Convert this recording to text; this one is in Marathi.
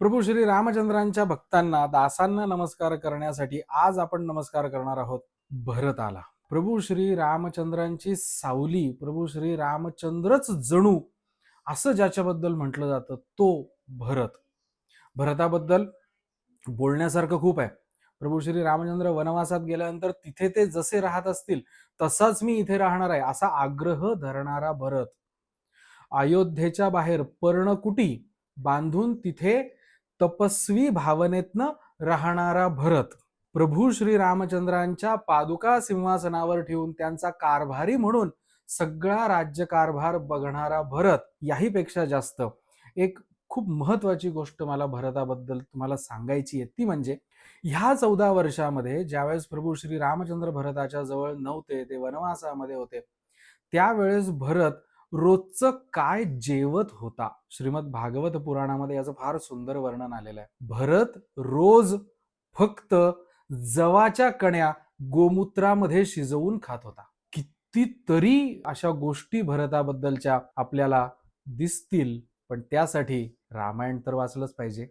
प्रभू श्री रामचंद्रांच्या भक्तांना दासांना नमस्कार करण्यासाठी आज आपण नमस्कार करणार आहोत भरताला। प्रभू श्री रामचंद्रांची सावली, प्रभू श्री रामचंद्रच जणू असं ज्याच्याबद्दल म्हटलं जातं तो भरत। भरताबद्दल बोलण्यासारखं खूप आहे। प्रभू श्री रामचंद्र वनवासात गेल्यानंतर तिथे ते जसे राहत असतील तसाच मी इथे राहणार आहे असा आग्रह धरणारा भरत। अयोध्येच्या बाहेर पर्णकुटी बांधून तिथे तपस्वी भावनेतनं राहणारा भरत। प्रभू श्री रामचंद्रांच्या पादुका सिंहासनावर ठेवून त्यांचा कारभारी म्हणून सगळा राज्यकारभार बघणारा भरत। याही पेक्षा जास्त एक खूप महत्वाची गोष्ट मला भरताबद्दल तुम्हाला सांगायची आहे, ती म्हणजे ह्या 14 वर्षामध्ये ज्यावेळेस प्रभू श्री रामचंद्र भरताच्या जवळ नव्हते, ते वनवासामध्ये होते, त्यावेळेस भरत रोजचं काय जेवत होता। श्रीमद भागवत पुराणामध्ये याचं फार सुंदर वर्णन आलेलं आहे। भरत रोज फक्त जवाच्या कण्या गोमूत्रामध्ये शिजवून खात होता। कितीतरी अशा गोष्टी भरताबद्दलच्या आपल्याला दिसतील, पण त्यासाठी रामायण तर वाचलंच पाहिजे।